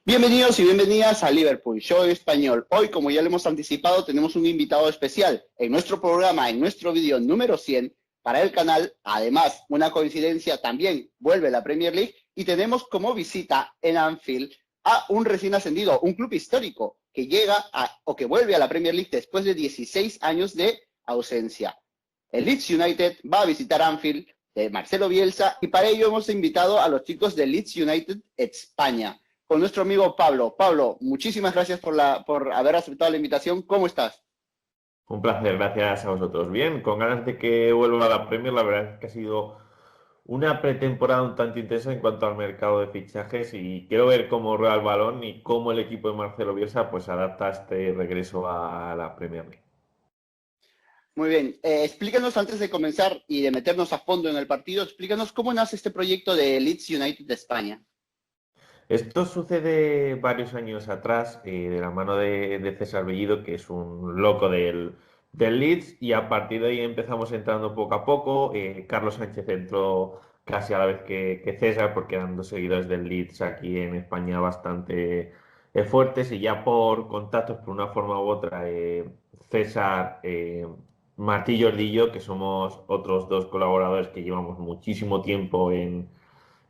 Bienvenidos y bienvenidas a Liverpool Show Español. Hoy, como ya lo hemos anticipado, tenemos un invitado especial en nuestro programa, en nuestro vídeo número 100 para el canal. Además, una coincidencia, también vuelve la Premier League y tenemos como visita en Anfield a un recién ascendido, un club histórico que que vuelve a la Premier League después de 16 años de ausencia. El Leeds United va a visitar Anfield de Marcelo Bielsa y para ello hemos invitado a los chicos de Leeds United España, con nuestro amigo Pablo. Pablo, muchísimas gracias por haber aceptado la invitación. ¿Cómo estás? Un placer, gracias a vosotros. Bien, con ganas de que vuelva a la Premier, la verdad es que ha sido una pretemporada un tanto intensa en cuanto al mercado de fichajes y quiero ver cómo rueda el balón y cómo el equipo de Marcelo Bielsa pues adapta este regreso a la Premier League. Muy bien. Explícanos antes de comenzar y de meternos a fondo en el partido, explícanos cómo nace este proyecto de Leeds United de España. Esto sucede varios años atrás, de la mano de César Bellido, que es un loco del Leeds, y a partir de ahí empezamos entrando poco a poco. Carlos Sánchez entró casi a la vez que César, porque eran dos seguidores del Leeds aquí en España bastante fuertes, y ya por contactos, por una forma u otra, César, Martí y Jordi y yo, que somos otros dos colaboradores que llevamos muchísimo tiempo en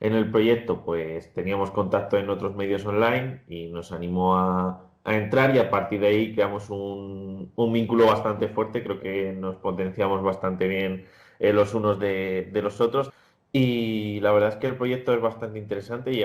el proyecto, pues teníamos contacto en otros medios online y nos animó a entrar y a partir de ahí creamos un vínculo bastante fuerte, creo que nos potenciamos bastante bien los unos de los otros y la verdad es que el proyecto es bastante interesante,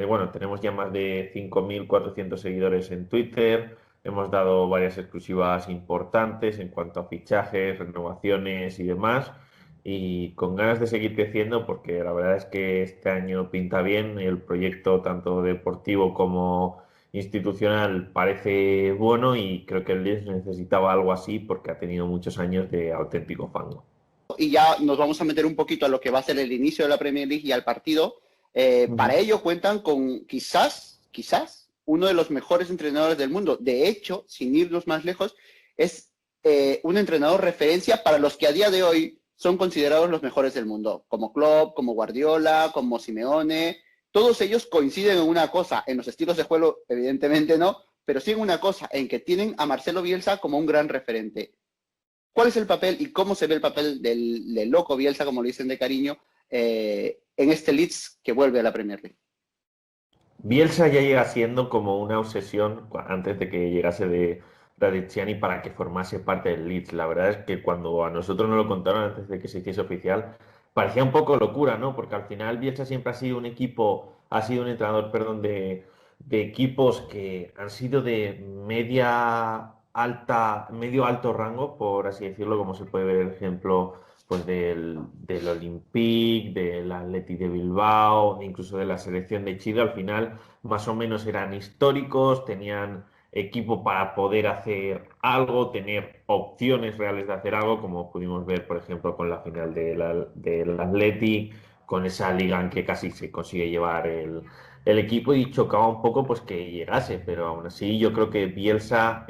bueno, tenemos ya más de 5.400 seguidores en Twitter, hemos dado varias exclusivas importantes en cuanto a fichajes, renovaciones y demás y con ganas de seguir creciendo porque la verdad es que este año pinta bien, el proyecto tanto deportivo como institucional parece bueno y creo que el Leeds necesitaba algo así porque ha tenido muchos años de auténtico fango. Y ya nos vamos a meter un poquito a lo que va a ser el inicio de la Premier League y al partido. Para Ujú. ello cuentan con quizás, uno de los mejores entrenadores del mundo. De hecho, sin irnos más lejos, es un entrenador referencia para los que a día de hoy son considerados los mejores del mundo, como Klopp, como Guardiola, como Simeone. Todos ellos coinciden en una cosa, en los estilos de juego, evidentemente no, pero sí en una cosa, en que tienen a Marcelo Bielsa como un gran referente. ¿Cuál es el papel y cómo se ve el papel del loco Bielsa, como le dicen de cariño, en este Leeds que vuelve a la Premier League? Bielsa ya llega siendo como una obsesión antes de que llegase de Radicciani para que formase parte del Leeds. La verdad es que cuando a nosotros nos lo contaron antes de que se hiciese oficial, parecía un poco locura, ¿no? Porque al final Bielsa siempre ha sido un entrenador, perdón, de equipos que han sido de media alta, medio alto rango, por así decirlo, como se puede ver el ejemplo pues del Olympique, del Athletic de Bilbao, incluso de la selección de Chile, al final más o menos eran históricos, tenían equipo para poder hacer algo, tener opciones reales de hacer algo, como pudimos ver, por ejemplo, con la final del Athletic, con esa liga en que casi se consigue llevar el equipo y chocaba un poco pues que llegase, pero aún así yo creo que Bielsa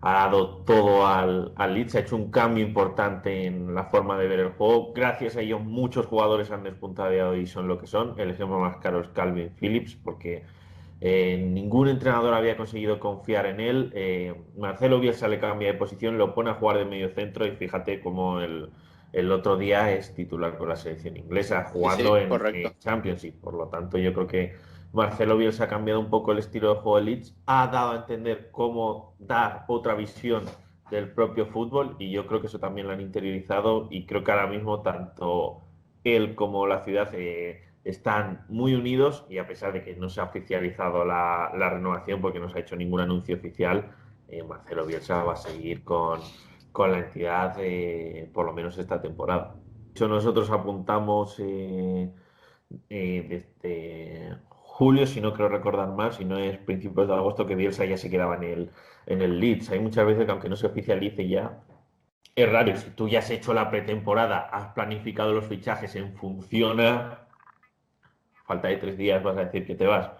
ha dado todo al Leeds, ha hecho un cambio importante en la forma de ver el juego. Gracias a ello, muchos jugadores han despuntado y son lo que son. El ejemplo más claro es Calvin Phillips, porque ningún entrenador había conseguido confiar en él. Marcelo Bielsa le cambia de posición, lo pone a jugar de medio centro y fíjate cómo el otro día es titular con la selección inglesa, Sí, sí, jugando en correcto. Championship. Por lo tanto, yo creo que Marcelo Bielsa ha cambiado un poco el estilo de juego de Leeds, ha dado a entender cómo dar otra visión del propio fútbol y yo creo que eso también lo han interiorizado y creo que ahora mismo tanto él como la ciudad están muy unidos y a pesar de que no se ha oficializado la renovación porque no se ha hecho ningún anuncio oficial, Marcelo Bielsa va a seguir con la entidad por lo menos esta temporada. De hecho, nosotros apuntamos desde julio, si no creo recordar mal, si no es principios de agosto, que Bielsa ya se quedaba en el Leeds. Hay muchas veces que aunque no se oficialice ya, es raro. Si tú ya has hecho la pretemporada, has planificado los fichajes en función a falta de 3 días vas a decir que te vas.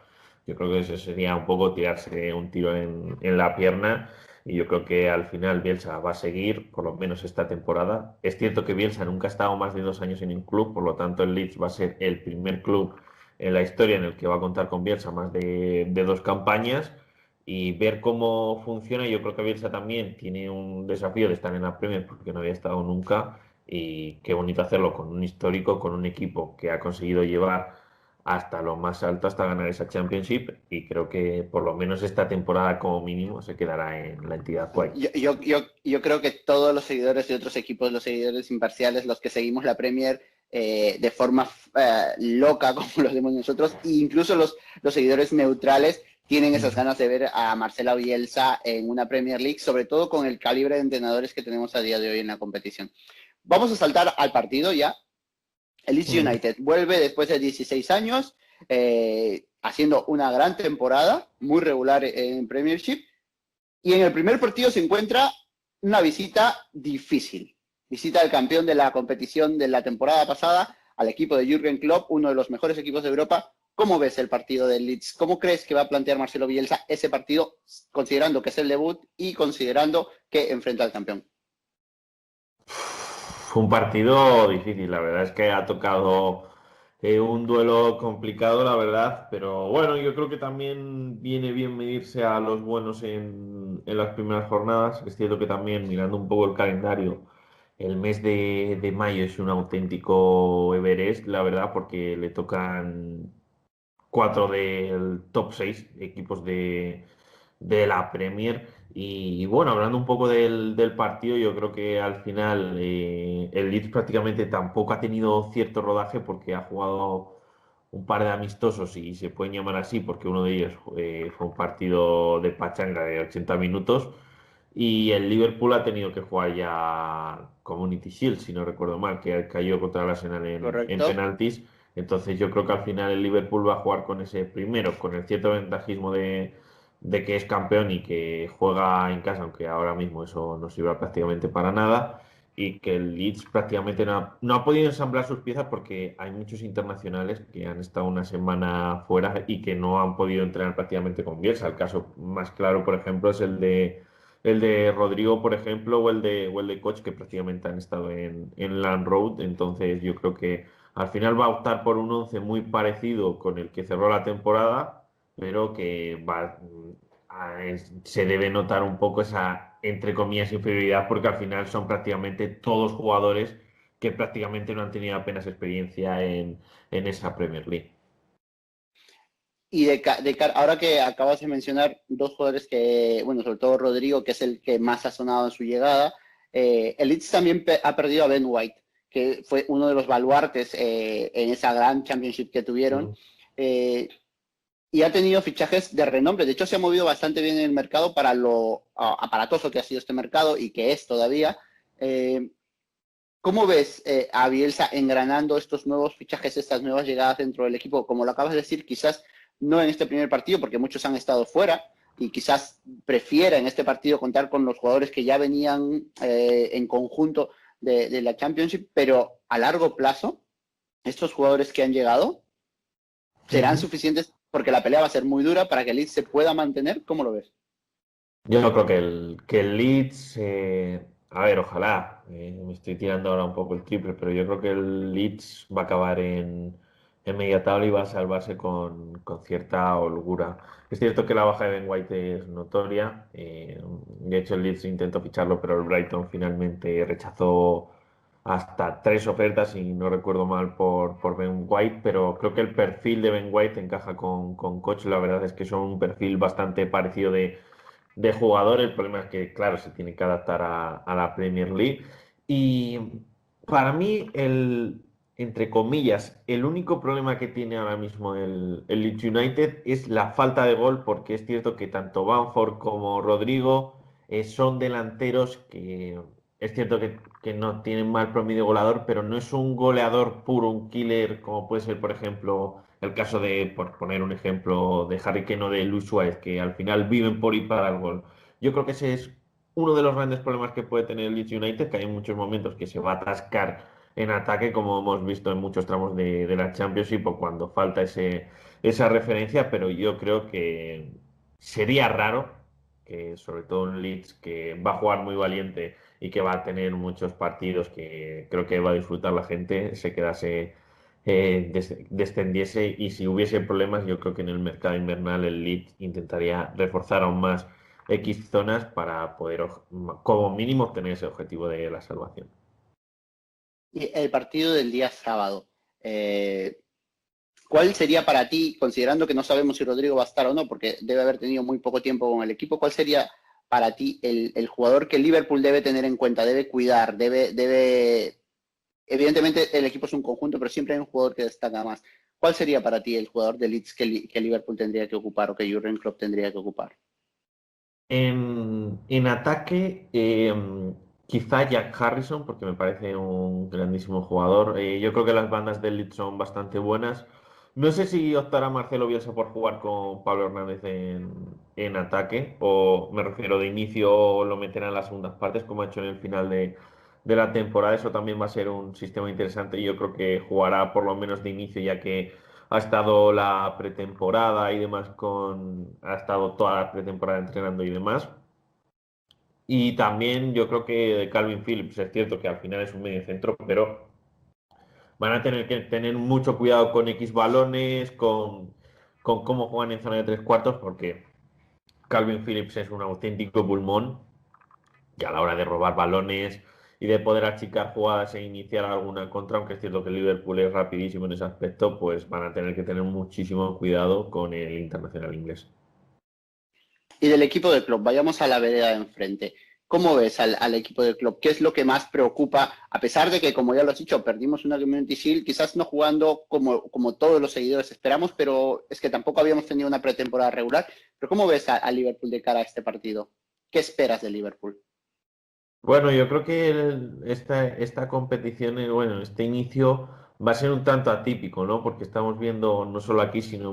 Yo creo que eso sería un poco tirarse un tiro en la pierna y yo creo que al final Bielsa va a seguir, por lo menos esta temporada. Es cierto que Bielsa nunca ha estado más de 2 años en un club, por lo tanto el Leeds va a ser el primer club en la historia en el que va a contar con Bielsa más de 2 campañas y ver cómo funciona. Yo creo que Bielsa también tiene un desafío de estar en la Premier porque no había estado nunca y qué bonito hacerlo con un histórico, con un equipo que ha conseguido llevar hasta lo más alto, hasta ganar esa Championship y creo que por lo menos esta temporada como mínimo se quedará en la entidad White. Yo creo que todos los seguidores de otros equipos, los seguidores imparciales, los que seguimos la Premier de forma loca, como lo hacemos nosotros, e incluso los seguidores neutrales, tienen esas ganas de ver a Marcelo Bielsa en una Premier League, sobre todo con el calibre de entrenadores que tenemos a día de hoy en la competición. Vamos a saltar al partido ya. El Leeds United vuelve después de 16 años, haciendo una gran temporada, muy regular en Premiership, y en el primer partido se encuentra una visita difícil. Visita al campeón de la competición de la temporada pasada, al equipo de Jürgen Klopp, uno de los mejores equipos de Europa. ¿Cómo ves el partido del Leeds? ¿Cómo crees que va a plantear Marcelo Bielsa ese partido, considerando que es el debut y considerando que enfrenta al campeón? Fue un partido difícil, la verdad es que ha tocado un duelo complicado, la verdad, pero bueno, yo creo que también viene bien medirse a los buenos en las primeras jornadas. Es cierto que también mirando un poco el calendario, el mes de mayo es un auténtico Everest, la verdad, porque le tocan 4 del top 6 equipos de la Premier. Y bueno, hablando un poco del partido, yo creo que al final el Leeds prácticamente tampoco ha tenido cierto rodaje porque ha jugado un par de amistosos y se pueden llamar así porque uno de ellos fue un partido de pachanga de 80 minutos y el Liverpool ha tenido que jugar ya Community Shield, si no recuerdo mal, que cayó contra el Arsenal en ¿Correcto? penaltis. Entonces yo creo que al final el Liverpool va a jugar con ese primero, con el cierto ventajismo de que es campeón y que juega en casa, aunque ahora mismo eso no sirve prácticamente para nada, y que el Leeds prácticamente no ha podido ensamblar sus piezas porque hay muchos internacionales que han estado una semana fuera y que no han podido entrenar prácticamente con Bielsa. El caso más claro, por ejemplo, es el de Rodrigo, por ejemplo, o el de Koch, que prácticamente han estado en Land Road. Entonces, yo creo que al final va a optar por un 11 muy parecido con el que cerró la temporada, pero que se debe notar un poco esa, entre comillas, inferioridad, porque al final son prácticamente todos jugadores que prácticamente no han tenido apenas experiencia en esa Premier League. Y ahora que acabas de mencionar dos jugadores que, bueno, sobre todo Rodrigo, que es el que más ha sonado en su llegada, el Leeds también ha perdido a Ben White, que fue uno de los baluartes en esa gran championship que tuvieron. Mm. Eh, y ha tenido fichajes de renombre. De hecho, se ha movido bastante bien en el mercado para lo aparatoso que ha sido este mercado y que es todavía. Eh, ¿Cómo ves a Bielsa engranando estos nuevos fichajes, estas nuevas llegadas dentro del equipo? Como lo acabas de decir, quizás no en este primer partido, porque muchos han estado fuera y quizás prefiera en este partido contar con los jugadores que ya venían en conjunto de la Championship, pero a largo plazo, estos jugadores que han llegado serán Ujú. suficientes porque la pelea va a ser muy dura para que el Leeds se pueda mantener. ¿Cómo lo ves? Yo no creo que el Leeds, a ver, ojalá, me estoy tirando ahora un poco el triple, pero yo creo que el Leeds va a acabar en media tabla y va a salvarse con cierta holgura. Es cierto que la baja de Ben White es notoria, de hecho el Leeds intentó ficharlo, pero el Brighton finalmente rechazó hasta 3 ofertas, si no recuerdo mal, por Ben White, pero creo que el perfil de Ben White encaja con Koch, la verdad es que son un perfil bastante parecido de jugador. El problema es que, claro, se tiene que adaptar a la Premier League. Y para mí, entre comillas, el único problema que tiene ahora mismo el Leeds United es la falta de gol, porque es cierto que tanto Bamford como Rodrigo son delanteros que es cierto que no tienen mal promedio goleador, pero no es un goleador puro, un killer, como puede ser, por ejemplo, el caso de, por poner un ejemplo, de Harry Kane o de Luis Suárez, que al final viven por ir para el gol. Yo creo que ese es uno de los grandes problemas que puede tener el Leeds United, que hay muchos momentos que se va a atascar en ataque, como hemos visto en muchos tramos de la Championship, o cuando falta esa referencia, pero yo creo que sería raro que, sobre todo en Leeds, que va a jugar muy valiente y que va a tener muchos partidos que creo que va a disfrutar la gente, se quedase, descendiese, y si hubiese problemas, yo creo que en el mercado invernal el Leeds intentaría reforzar aún más X zonas para poder, como mínimo, obtener ese objetivo de la salvación. Y el partido del día sábado, eh, ¿cuál sería para ti, considerando que no sabemos si Rodrigo va a estar o no, porque debe haber tenido muy poco tiempo con el equipo, cuál sería para ti el jugador que Liverpool debe tener en cuenta, debe cuidar, evidentemente el equipo es un conjunto, pero siempre hay un jugador que destaca más? ¿Cuál sería para ti el jugador de Leeds que Liverpool tendría que ocupar o que Jurgen Klopp tendría que ocupar? En ataque, quizá Jack Harrison, porque me parece un grandísimo jugador. Yo creo que las bandas del Leeds son bastante buenas. No sé si optará Marcelo Bielsa por jugar con Pablo Hernández en ataque, o me refiero de inicio, o lo meterá en las segundas partes, como ha hecho en el final de la temporada. Eso también va a ser un sistema interesante, y yo creo que jugará por lo menos de inicio, ya que ha estado la pretemporada y demás, ha estado toda la pretemporada entrenando y demás. Y también yo creo que Calvin Phillips, es cierto que al final es un mediocentro, pero van a tener que tener mucho cuidado con X balones, con cómo juegan en zona de tres cuartos, porque Calvin Phillips es un auténtico pulmón, y a la hora de robar balones y de poder achicar jugadas e iniciar alguna contra, aunque es cierto que el Liverpool es rapidísimo en ese aspecto, pues van a tener que tener muchísimo cuidado con el internacional inglés. Y del equipo del club, vayamos a la vereda de enfrente. ¿Cómo ves al equipo del club? ¿Qué es lo que más preocupa? A pesar de que, como ya lo has dicho, perdimos una Community Shield, quizás no jugando como todos los seguidores esperamos, pero es que tampoco habíamos tenido una pretemporada regular. Pero ¿cómo ves a Liverpool de cara a este partido? ¿Qué esperas de Liverpool? Bueno, yo creo que esta competición, bueno, este inicio va a ser un tanto atípico, ¿no? Porque estamos viendo no solo aquí, sino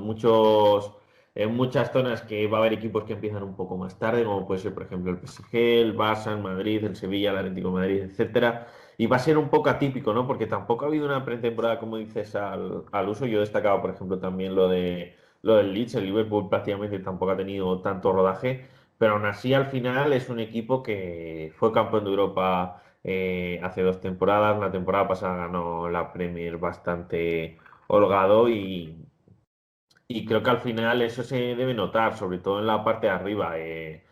en muchas zonas, que va a haber equipos que empiezan un poco más tarde, como puede ser, por ejemplo, el PSG, el Barça, el Madrid, el Sevilla, el Atlético de Madrid, etcétera. Y va a ser un poco atípico, ¿no? Porque tampoco ha habido una pretemporada, como dices, al uso. Yo he destacado, por ejemplo, también lo del Leeds. El Liverpool prácticamente tampoco ha tenido tanto rodaje, pero aún así al final es un equipo que fue campeón de Europa hace 2 temporadas. La temporada pasada ganó la Premier bastante holgado, y creo que al final eso se debe notar, sobre todo en la parte de arriba. Eh,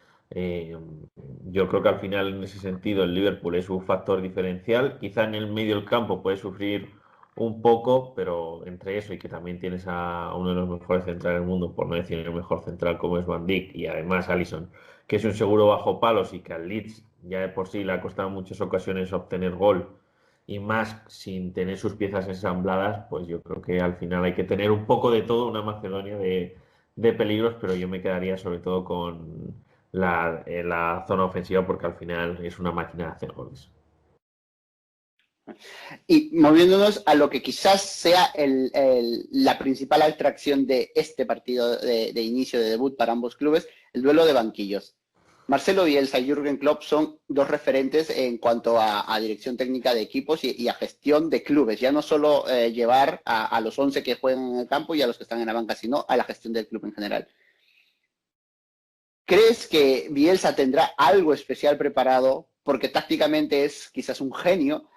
yo creo que al final, en ese sentido, el Liverpool es un factor diferencial. Quizá en el medio del campo puede sufrir un poco, pero entre eso y que también tienes a uno de los mejores centrales del mundo, por no decir el mejor central, como es Van Dijk, y además Alisson, que es un seguro bajo palos, y que al Leeds ya de por sí le ha costado en muchas ocasiones obtener gol, y más sin tener sus piezas ensambladas, pues yo creo que al final hay que tener un poco de todo, una Macedonia de peligros, pero yo me quedaría sobre todo con la zona ofensiva, porque al final es una máquina de hacer goles. Y moviéndonos a lo que quizás sea la principal atracción de este partido de inicio de debut para ambos clubes, el duelo de banquillos. Marcelo Bielsa y Jürgen Klopp son dos referentes en cuanto a dirección técnica de equipos y a gestión de clubes. Ya no solo llevar a los 11 que juegan en el campo y a los que están en la banca, sino a la gestión del club en general. ¿Crees que Bielsa tendrá algo especial preparado? Porque tácticamente es quizás un genio.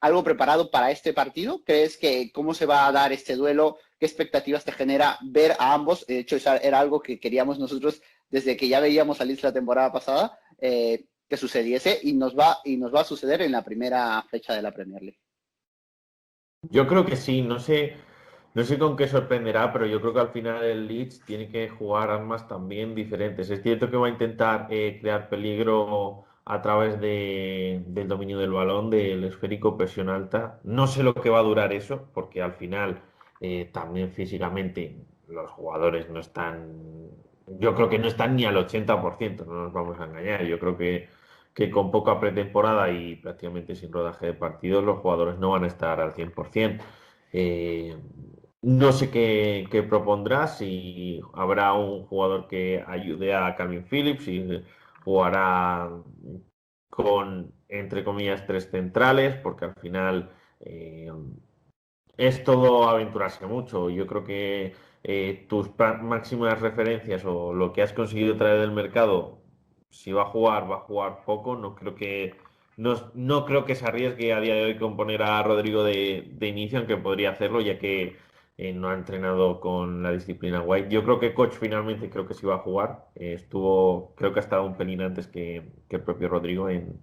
¿Algo preparado para este partido? ¿Crees que cómo se va a dar este duelo? ¿Qué expectativas te genera ver a ambos? De hecho, era algo que queríamos nosotros desde que ya veíamos a Leeds la temporada pasada, que sucediese, y nos va a suceder en la primera fecha de la Premier League. Yo creo que sí, no sé con qué sorprenderá, pero yo creo que al final el Leeds tiene que jugar armas también diferentes. Es cierto que va a intentar crear peligro a través del dominio del balón, del esférico, presión alta. No sé lo que va a durar eso, porque al final también físicamente los jugadores no están, yo creo que no están ni al 80%, no nos vamos a engañar. Yo creo que con poca pretemporada y prácticamente sin rodaje de partidos, los jugadores no van a estar al 100%. Eh, no sé qué propondrá, si habrá un jugador que ayude a Calvin Phillips, y jugará con, entre comillas, tres centrales, porque al final es todo aventurarse mucho. Yo creo que tus máximas referencias o lo que has conseguido traer del mercado, si va a jugar poco. No creo que se arriesgue a día de hoy con poner a Rodrigo de inicio, aunque podría hacerlo, ya que no ha entrenado con la disciplina White. Yo creo que Coach finalmente creo que sí va a jugar. Creo que ha estado un pelín antes que el propio Rodrigo en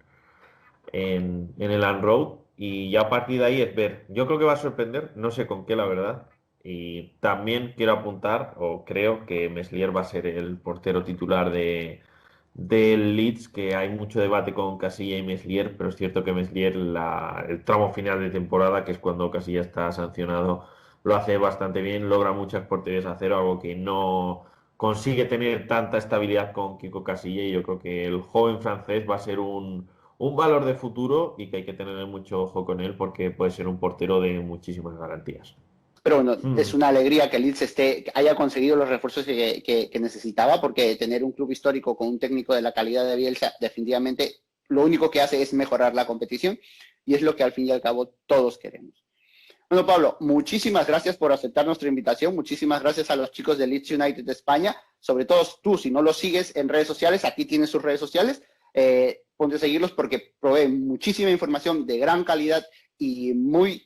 el On-Road, y ya a partir de ahí es ver. Yo creo que va a sorprender, no sé con qué, la verdad. Y también quiero apuntar, o creo que Meslier va a ser el portero titular del Leeds, que hay mucho debate con Casilla y Meslier, pero es cierto que Meslier el tramo final de temporada, que es cuando Casilla está sancionado, lo hace bastante bien, logra muchas porterías a cero, algo que no consigue tener tanta estabilidad con Kiko Casilla, y yo creo que el joven francés va a ser un valor de futuro y que hay que tener mucho ojo con él porque puede ser un portero de muchísimas garantías. Pero bueno, es una alegría que el Leeds haya conseguido los refuerzos que necesitaba, porque tener un club histórico con un técnico de la calidad de Bielsa definitivamente lo único que hace es mejorar la competición, y es lo que al fin y al cabo todos queremos. Bueno, Pablo, muchísimas gracias por aceptar nuestra invitación, muchísimas gracias a los chicos de Leeds United de España, sobre todo tú, si no los sigues en redes sociales, aquí tienes sus redes sociales, ponte a seguirlos porque proveen muchísima información de gran calidad y muy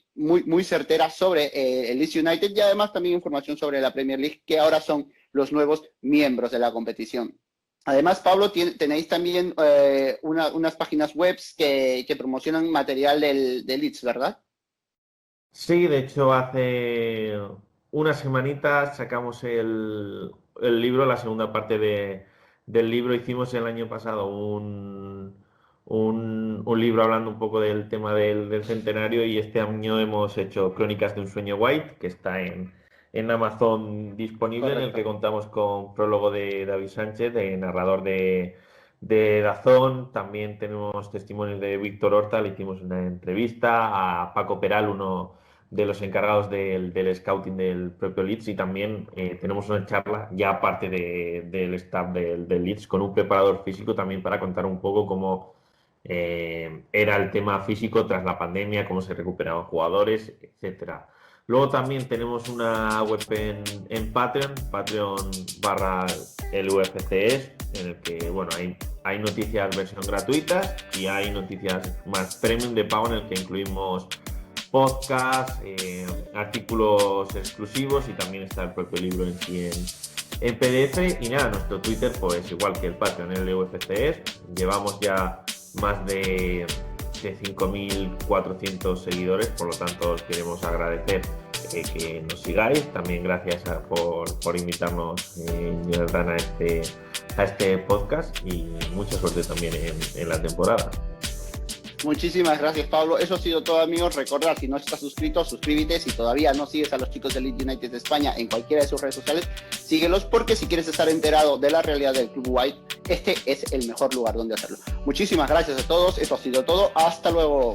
certera sobre el Leeds United, y además también información sobre la Premier League, que ahora son los nuevos miembros de la competición. Además, Pablo, tenéis también unas páginas web que promocionan material del Leeds, ¿verdad? Sí, de hecho hace unas semanitas sacamos el libro, la segunda parte del libro. Hicimos el año pasado un libro hablando un poco del tema del centenario, y este año hemos hecho Crónicas de un sueño White, que está en Amazon disponible, en el Correcto. que contamos con prólogo de David Sánchez, de narrador de Dazón. También tenemos testimonios de Víctor Horta, le hicimos una entrevista a Paco Peral, uno de los encargados del scouting del propio Leeds, y también tenemos una charla ya aparte del staff del Leeds con un preparador físico también para contar un poco cómo era el tema físico tras la pandemia, cómo se recuperaban jugadores, etcétera. Luego también tenemos una web en Patreon barra el UFCS, en el que bueno, hay noticias versión gratuitas y hay noticias más premium de pago, en el que incluimos podcast, artículos exclusivos, y también está el propio libro en sí en PDF. Y nada, nuestro Twitter pues igual que el Patreon, el UFCS. Llevamos ya más de 5.400 seguidores, por lo tanto os queremos agradecer que nos sigáis. También gracias por invitarnos, Jonathan, a este podcast, y mucha suerte también en la temporada. Muchísimas gracias, Pablo. Eso ha sido todo, amigos. Recordad, si no estás suscrito, suscríbete. Si todavía no sigues a los chicos de Leeds United de España en cualquiera de sus redes sociales, síguelos, porque si quieres estar enterado de la realidad del Club White, este es el mejor lugar donde hacerlo. Muchísimas gracias a todos. Eso ha sido todo. Hasta luego.